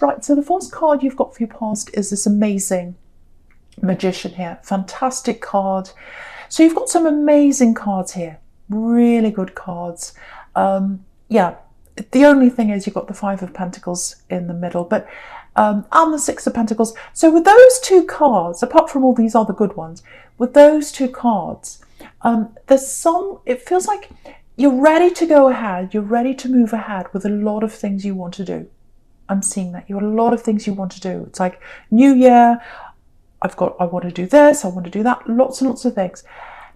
Right, so the first card you've got for your past is this amazing Magician here. Fantastic card. So you've got some amazing cards here. Really good cards. Yeah, the only thing is you've got the Five of Pentacles in the middle, but and the Six of Pentacles. So with those two cards, apart from all these other good ones, with those two cards, it feels like you're ready to go ahead, you're ready to move ahead with a lot of things you want to do. I'm seeing that. You've got a lot of things you want to do. It's like New Year, I want to do this, I want to do that, lots and lots of things.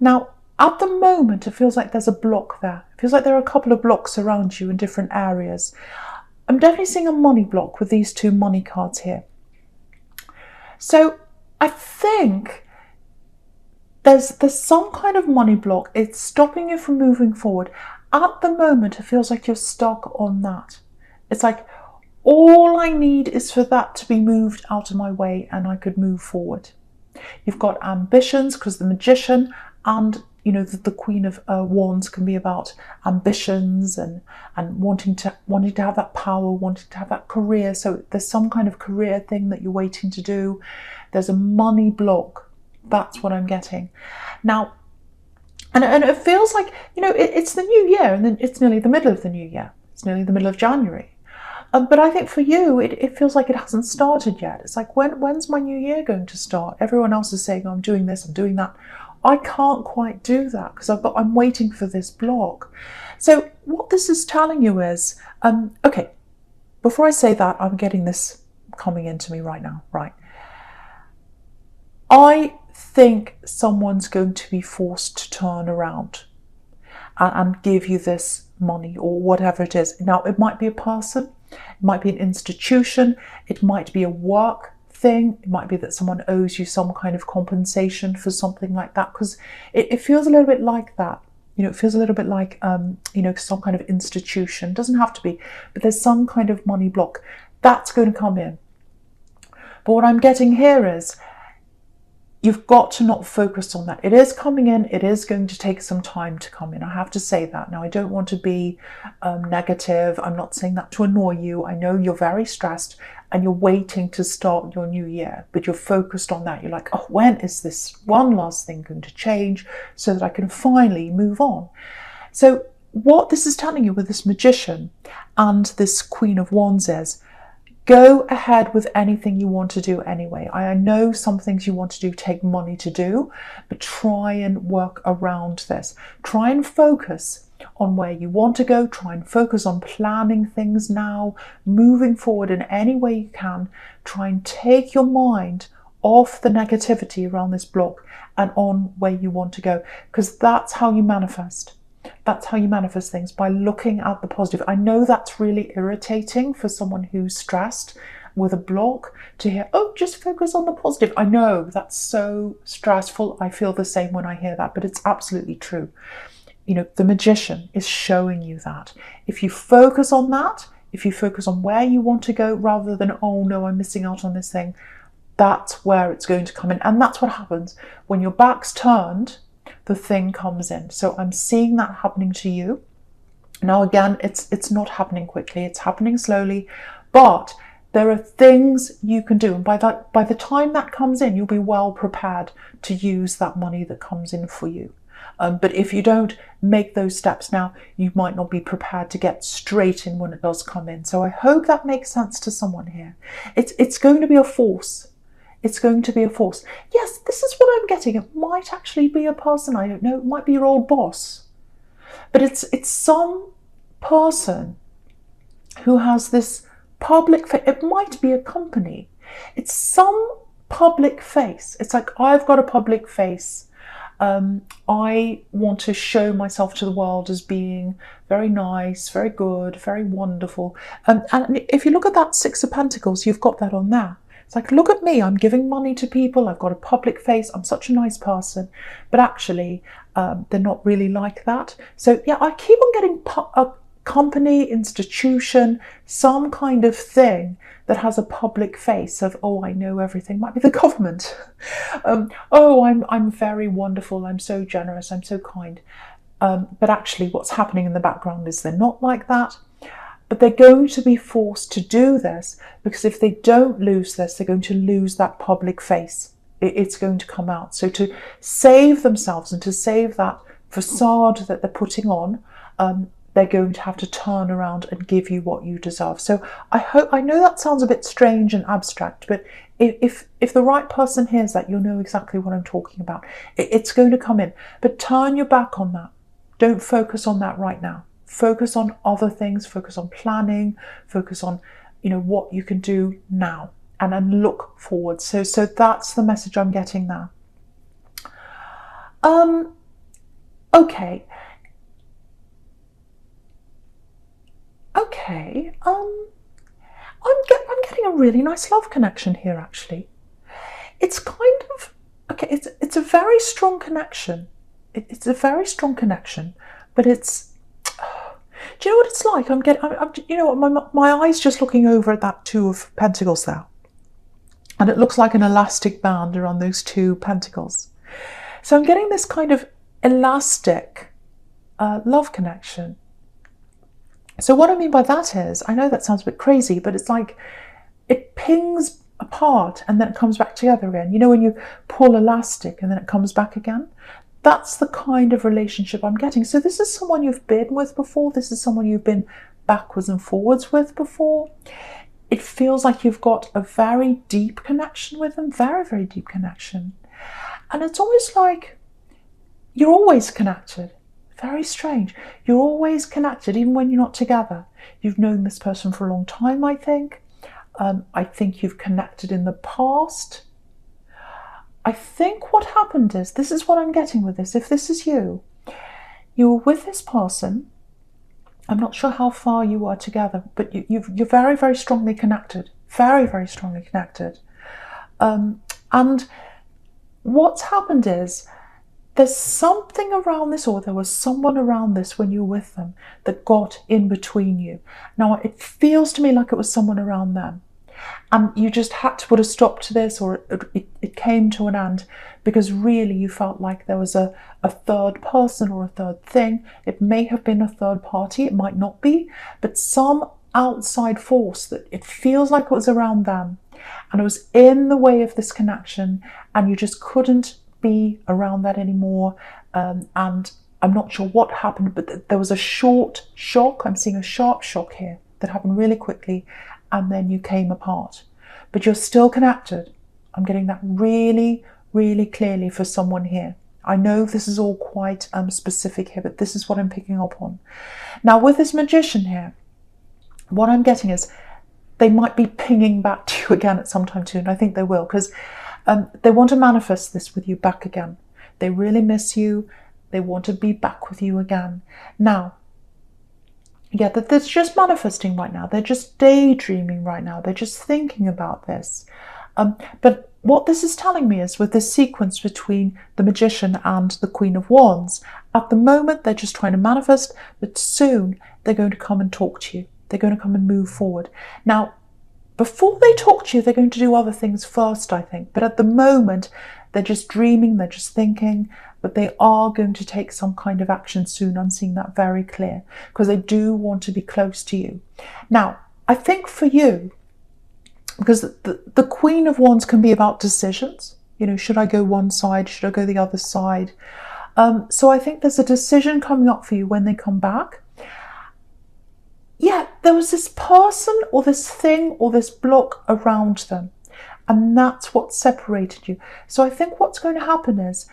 Now, at the moment, it feels like there's a block there. It feels like there are a couple of blocks around you in different areas. I'm definitely seeing a money block with these two money cards here. So I think there's some kind of money block. It's stopping you from moving forward. At the moment, it feels like you're stuck on that. It's like, all I need is for that to be moved out of my way and I could move forward. You've got ambitions, because the Magician and the Queen of Wands can be about ambitions and wanting to have that power, wanting to have that career. So there's some kind of career thing that you're waiting to do. There's a money block. That's what I'm getting. Now, and it feels like, it's the new year, and then it's nearly the middle of the new year. It's nearly the middle of January. But I think for you, it feels like it hasn't started yet. It's like, when's my new year going to start? Everyone else is saying, oh, I'm doing this, I'm doing that. I can't quite do that because I'm waiting for this block. So what this is telling you is, okay, before I say that, I'm getting this coming into me right now, right? I think someone's going to be forced to turn around and give you this money or whatever it is. Now, it might be a person, it might be an institution, it might be a work thing, it might be that someone owes you some kind of compensation for something like that, because it feels a little bit like that. It feels a little bit like, some kind of institution. It doesn't have to be, but there's some kind of money block that's going to come in. But what I'm getting here is, you've got to not focus on that. It is coming in. It is going to take some time to come in. I have to say that. Now, I don't want to be negative. I'm not saying that to annoy you. I know you're very stressed and you're waiting to start your new year, but you're focused on that. You're like, oh, when is this one last thing going to change so that I can finally move on? So what this is telling you with this Magician and this Queen of Wands is, go ahead with anything you want to do anyway. I know some things you want to do take money to do, but try and work around this. Try and focus on where you want to go. Try and focus on planning things now, moving forward in any way you can. Try and take your mind off the negativity around this block and on where you want to go, because that's how you manifest. That's how you manifest things, by looking at the positive. I know that's really irritating for someone who's stressed with a block to hear, oh, just focus on the positive. I know that's so stressful. I feel the same when I hear that, but it's absolutely true. The Magician is showing you that. If you focus on that, if you focus on where you want to go rather than, oh no, I'm missing out on this thing, that's where it's going to come in. And that's what happens when your back's turned. The thing comes in. So I'm seeing that happening to you. Now again, it's not happening quickly, it's happening slowly, but there are things you can do, and by the time that comes in, you'll be well prepared to use that money that comes in for you. But if you don't make those steps now, you might not be prepared to get straight in when it does come in. So I hope that makes sense to someone here. It's going to be a force. It's going to be a force. Yes, this is what I'm getting. It might actually be a person, I don't know. It might be your old boss. But it's some person who has this public face. It might be a company. It's some public face. It's like, I've got a public face. I want to show myself to the world as being very nice, very good, very wonderful. And if you look at that Six of Pentacles, you've got that on there. It's like, look at me, I'm giving money to people, I've got a public face, I'm such a nice person. But actually, they're not really like that. So yeah, I keep on getting a company, institution, some kind of thing that has a public face of, oh, I know everything. Might be the government. Oh, I'm very wonderful, I'm so generous, I'm so kind. But actually what's happening in the background is they're not like that. But they're going to be forced to do this because if they don't lose this, they're going to lose that public face. It's going to come out. So to save themselves and to save that facade that they're putting on, they're going to have to turn around and give you what you deserve. So I know that sounds a bit strange and abstract, but if the right person hears that, you'll know exactly what I'm talking about. It's going to come in, but turn your back on that. Don't focus on that right now. Focus on other things, focus on planning, focus on, what you can do now, and then look forward. So that's the message I'm getting now. Okay. I'm getting a really nice love connection here, actually. It's kind of, it's a very strong connection. It's a very strong connection, but it's, do you know what it's like? My eye's just looking over at that Two of Pentacles there. And it looks like an elastic band around those two pentacles. So I'm getting this kind of elastic love connection. So what I mean by that is, I know that sounds a bit crazy, but it's like it pings apart and then it comes back together again. You know when you pull elastic and then it comes back again? That's the kind of relationship I'm getting. So this is someone you've been with before. This is someone you've been backwards and forwards with before. It feels like you've got a very deep connection with them, very, very deep connection. And it's almost like you're always connected. Very strange. You're always connected, even when you're not together. You've known this person for a long time, I think. I think you've connected in the past. I think what happened is, this is what I'm getting with this. If this is you, you were with this person. I'm not sure how far you are together, but you're very, very strongly connected. Very, very strongly connected. And what's happened is, there's something around this, or there was someone around this when you were with them that got in between you. Now, it feels to me like it was someone around them. And you just had to put a stop to this, or it came to an end, because really you felt like there was a third person or a third thing. It may have been a third party, it might not be, but some outside force that it feels like it was around them. And it was in the way of this connection, and you just couldn't be around that anymore. And I'm not sure what happened, but there was a short shock. I'm seeing a sharp shock here that happened really quickly, and then you came apart. But you're still connected. I'm getting that really, really clearly for someone here. I know this is all quite specific here, but this is what I'm picking up on. Now, with this Magician here, what I'm getting is they might be pinging back to you again at some time soon. I think they will, because they want to manifest this with you back again. They really miss you. They want to be back with you again. Now, yeah, they're just manifesting right now. They're just daydreaming right now. They're just thinking about this. But what this is telling me is, with this sequence between the Magician and the Queen of Wands, at the moment they're just trying to manifest, but soon they're going to come and talk to you. They're going to come and move forward. Now, before they talk to you, they're going to do other things first, I think. But at the moment, they're just dreaming, they're just thinking, but they are going to take some kind of action soon. I'm seeing that very clear, because they do want to be close to you. Now, I think for you, because the Queen of Wands can be about decisions. You know, should I go one side? Should I go the other side? So I think there's a decision coming up for you when they come back. Yeah, there was this person or this thing or this block around them, and that's what separated you. So I think what's going to happen is,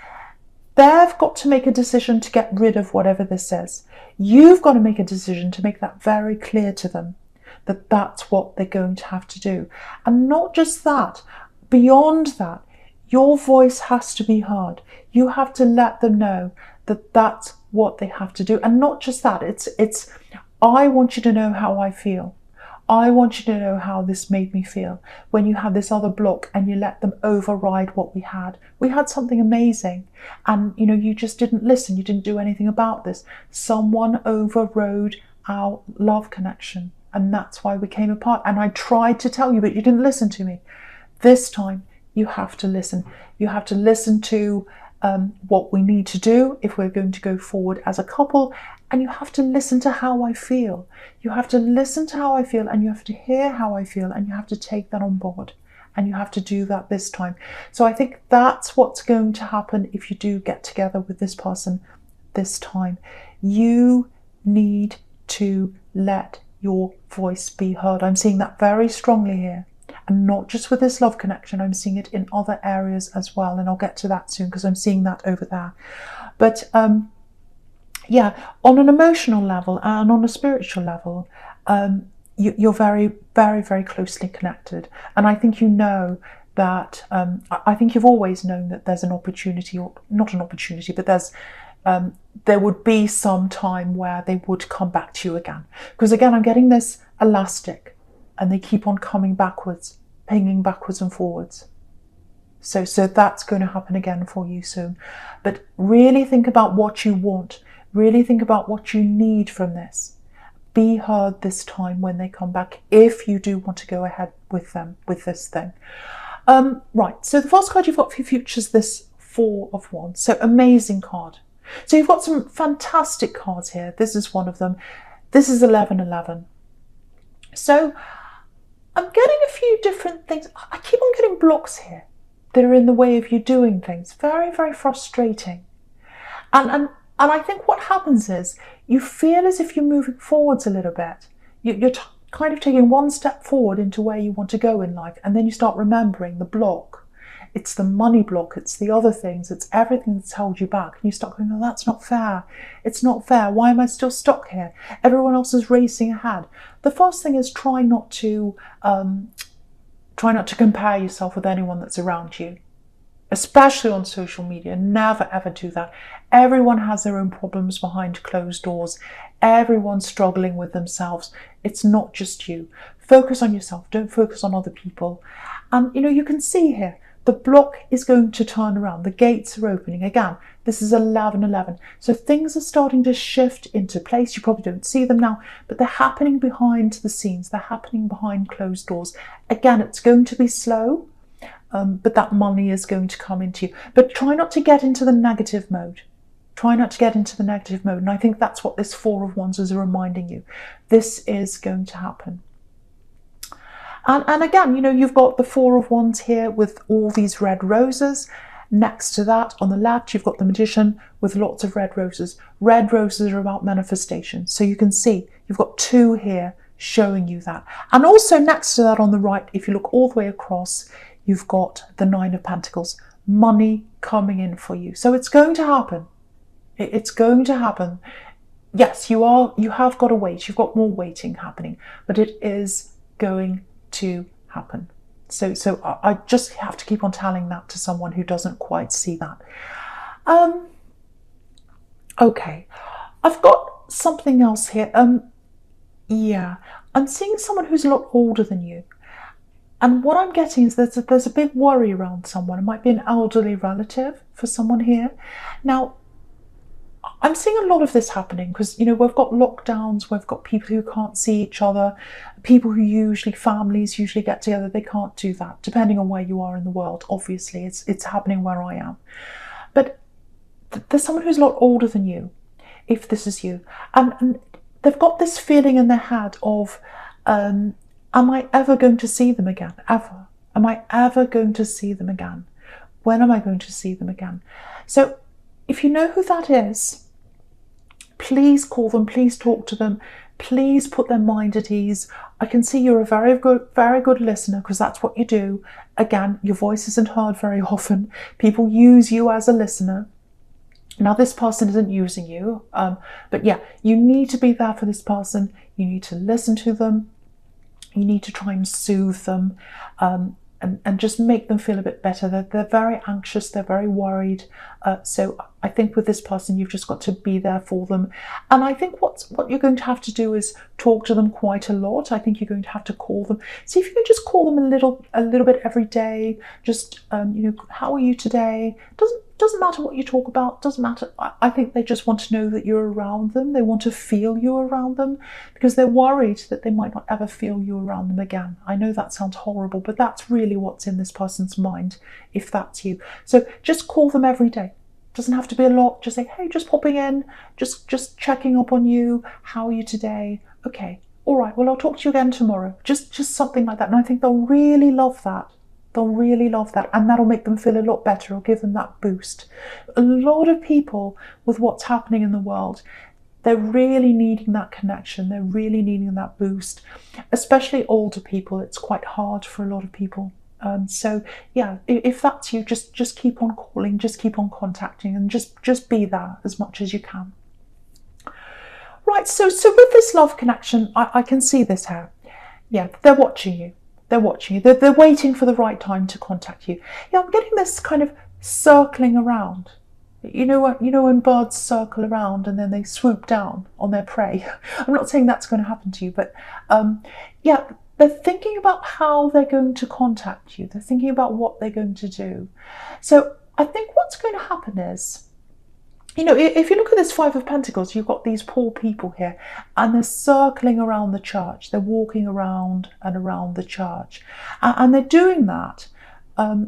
they've got to make a decision to get rid of whatever this is. You've got to make a decision to make that very clear to them, that that's what they're going to have to do. And not just that, beyond that, your voice has to be heard. You have to let them know that that's what they have to do. And not just that, it's I want you to know how I feel. I want you to know how this made me feel. When you have this other block and you let them override what we had. We had something amazing, and you know, you just didn't listen. You didn't do anything about this. Someone overrode our love connection, and that's why we came apart. And I tried to tell you, but you didn't listen to me. This time you have to listen. You have to listen to what we need to do if we're going to go forward as a couple. And you have to listen to how I feel. You have to listen to how I feel, and you have to hear how I feel, and you have to take that on board. And you have to do that this time. So I think that's what's going to happen if you do get together with this person this time. You need to let your voice be heard. I'm seeing that very strongly here. And not just with this love connection, I'm seeing it in other areas as well. And I'll get to that soon because I'm seeing that over there. But yeah, on an emotional level and on a spiritual level, you're very, very, very closely connected. And I think you know that, I think you've always known that there's an opportunity, or not an opportunity, but there would be some time where they would come back to you again. Because again, I'm getting this elastic, and they keep on coming backwards, pinging backwards and forwards. So that's going to happen again for you soon. But really think about what you want. Really think about what you need from this. Be heard this time when they come back, if you do want to go ahead with them, with this thing. Right, so the first card you've got for your future is this Four of Wands. So amazing card. So you've got some fantastic cards here. This is one of them. This is 1111. So I'm getting a few different things. I keep on getting blocks here that are in the way of you doing things. Very, very frustrating. And I think what happens is you feel as if you're moving forwards a little bit. You're kind of taking one step forward into where you want to go in life, and then you start remembering the block. It's the money block, it's the other things, it's everything that's held you back. And you start going, oh, that's not fair. It's not fair. Why am I still stuck here? Everyone else is racing ahead. The first thing is try not to compare yourself with anyone that's around you. Especially on social media. Never ever do that. Everyone has their own problems behind closed doors. Everyone's struggling with themselves. It's not just you. Focus on yourself. Don't focus on other people. And you can see here, the block is going to turn around. The gates are opening. Again, this is 1111. So things are starting to shift into place. You probably don't see them now, but they're happening behind the scenes. They're happening behind closed doors. Again, it's going to be slow. But that money is going to come into you. But try not to get into the negative mode. Try not to get into the negative mode. And I think that's what this Four of Wands is reminding you. This is going to happen. And again, you've got the Four of Wands here with all these red roses. Next to that, on the left, you've got the Magician with lots of red roses. Red roses are about manifestation. So you can see you've got two here showing you that. And also next to that on the right, if you look all the way across, you've got the Nine of Pentacles, money coming in for you. So it's going to happen. It's going to happen. Yes, you have got to wait. You've got more waiting happening, but it is going to happen. So I just have to keep on telling that to someone who doesn't quite see that. Okay, I've got something else here. Yeah, I'm seeing someone who's a lot older than you. And what I'm getting is there's a big worry around someone. It might be an elderly relative for someone here. Now, I'm seeing a lot of this happening because, we've got lockdowns, we've got people who can't see each other, people who families usually get together, they can't do that, depending on where you are in the world. Obviously, it's happening where I am. But there's someone who's a lot older than you, if this is you. And they've got this feeling in their head of, am I ever going to see them again? Ever? Am I ever going to see them again? When am I going to see them again? So if you know who that is, please call them, please talk to them, please put their mind at ease. I can see you're a very good listener because that's what you do. Again, your voice isn't heard very often. People use you as a listener. Now, this person isn't using you, but yeah, you need to be there for this person. You need to listen to them. You need to try and soothe them and just make them feel a bit better. They're very anxious, they're very worried. So I think with this person, you've just got to be there for them. And I think what you're going to have to do is talk to them quite a lot. I think you're going to have to call them. See if you can just call them a little bit every day. Just, how are you today? Doesn't matter what you talk about, doesn't matter. I think they just want to know that you're around them. They want to feel you around them because they're worried that they might not ever feel you around them again. I know that sounds horrible, but that's really what's in this person's mind, if that's you. So just call them every day. Doesn't have to be a lot. Just say, hey, just popping in, just checking up on you. How are you today? Okay, all right, well, I'll talk to you again tomorrow. Just something like that. And I think they'll really love that. They'll really love that, and that'll make them feel a lot better. It'll give them that boost. A lot of people, with what's happening in the world, they're really needing that connection. They're really needing that boost, especially older people. It's quite hard for a lot of people. So yeah, if that's you, just keep on calling, just keep on contacting, and just be there as much as you can. Right, so with this love connection, I can see this here. Yeah, they're watching you. They're watching you. They're waiting for the right time to contact you. Yeah, I'm getting this kind of circling around. You know when birds circle around and then they swoop down on their prey. I'm not saying that's going to happen to you, but yeah, they're thinking about how they're going to contact you. They're thinking about what they're going to do. So I think what's going to happen is, if you look at this Five of Pentacles, you've got these poor people here, and they're circling around the church. They're walking around and around the church. And they're doing that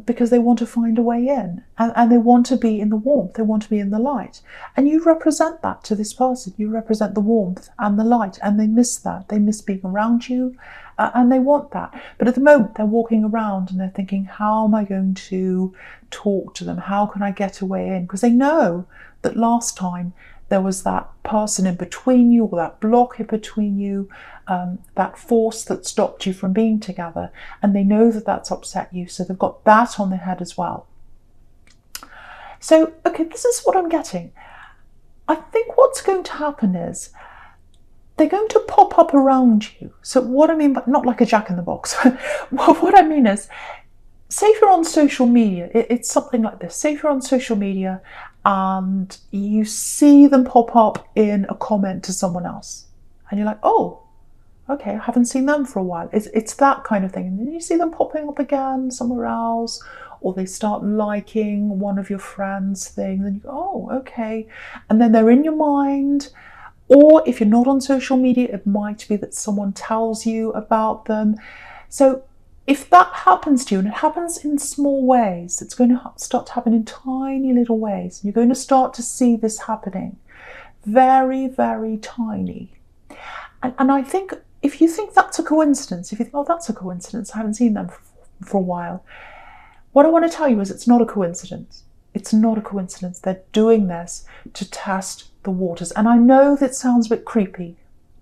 because they want to find a way in. And they want to be in the warmth. They want to be in the light. And you represent that to this person. You represent the warmth and the light. And they miss that. They miss being around you. And they want that. But at the moment, they're walking around and they're thinking, how am I going to talk to them? How can I get a way in? Because they know that last time there was that person in between you, or that block in between you, that force that stopped you from being together, and they know that that's upset you, so they've got that on their head as well. So, okay, this is what I'm getting. I think what's going to happen is they're going to pop up around you. So what I mean by, not like a jack-in-the-box, what I mean is, say if you're on social media, it's something like this. Say if you're on social media and you see them pop up in a comment to someone else, and you're like, oh, okay, I haven't seen them for a while. It's that kind of thing. And then you see them popping up again somewhere else, or they start liking one of your friends' things, and you go, oh, okay. And then they're in your mind. Or if you're not on social media, it might be that someone tells you about them. So if that happens to you, and it happens in small ways, it's going to start to happen in tiny little ways. You're going to start to see this happening. Very, very tiny. And I think if you think that's a coincidence, if you think, oh, that's a coincidence, I haven't seen them for a while, what I want to tell you is it's not a coincidence. It's not a coincidence. They're doing this to test the waters. And I know that sounds a bit creepy.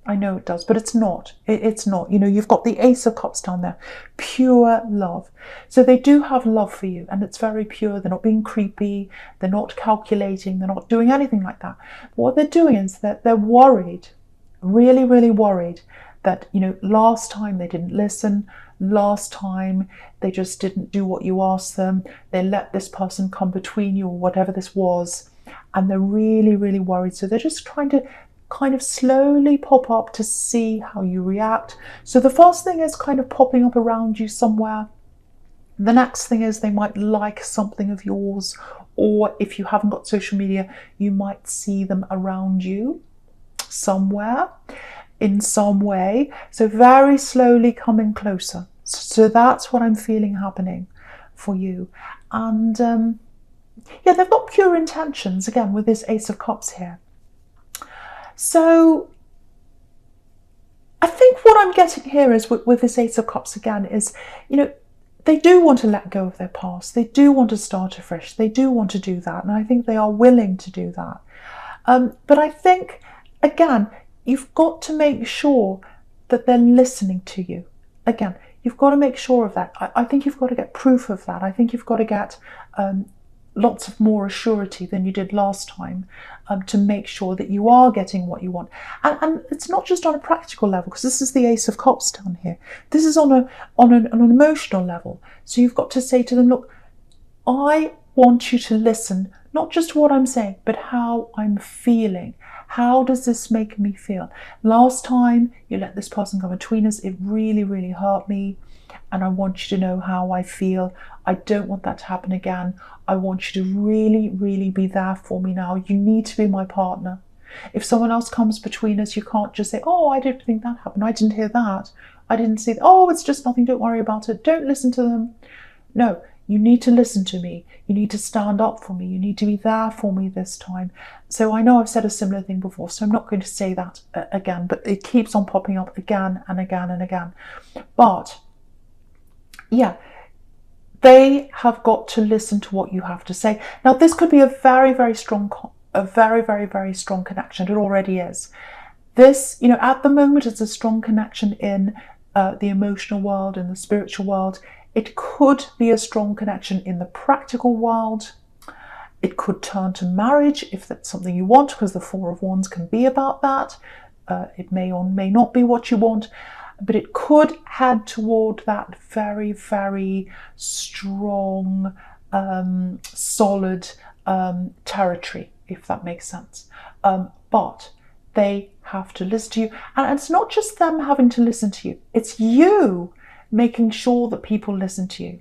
I know it does, but it's not. It's not. You've got the Ace of Cups down there. Pure love. So they do have love for you, and it's very pure. They're not being creepy. They're not calculating. They're not doing anything like that. What they're doing is that they're worried, really, really worried that, last time they didn't listen. Last time they just didn't do what you asked them. They let this person come between you, or whatever this was. And they're really, really worried. So they're just trying to kind of slowly pop up to see how you react. So the first thing is kind of popping up around you somewhere. The next thing is they might like something of yours, or if you haven't got social media, you might see them around you somewhere in some way. So very slowly coming closer. So that's what I'm feeling happening for you. And yeah, they've got pure intentions, again, with this Ace of Cups here. So I think what I'm getting here is with this Ace of Cups again is, they do want to let go of their past. They do want to start afresh. They do want to do that. And I think they are willing to do that. But I think, again, you've got to make sure that they're listening to you. Again, you've got to make sure of that. I think you've got to get proof of that. I think you've got to get lots of more assurity than you did last time to make sure that you are getting what you want. And it's not just on a practical level, because this is the Ace of Cups down here. This is on an emotional level. So you've got to say to them, look, I want you to listen, not just what I'm saying, but how I'm feeling. How does this make me feel? Last time you let this person come between us, it really, really hurt me. And I want you to know how I feel. I don't want that to happen again. I want you to really, really be there for me now. You need to be my partner. If someone else comes between us, you can't just say, oh, I didn't think that happened. I didn't hear that. I didn't see that. Oh, it's just nothing. Don't worry about it. Don't listen to them. No, You need to listen to me. You need to stand up for me. You need to be there for me this time. So I know I've said a similar thing before, so I'm not going to say that again, but it keeps on popping up again and again and again. But yeah, they have got to listen to what you have to say. Now, this could be a very, very strong connection. It already is. This, at the moment, it's a strong connection in the emotional world, in the spiritual world. It could be a strong connection in the practical world. It could turn to marriage if that's something you want, because the Four of Wands can be about that. It may or may not be what you want, but it could head toward that very, very strong, solid territory, if that makes sense. But they have to listen to you. And it's not just them having to listen to you. It's you making sure that people listen to you.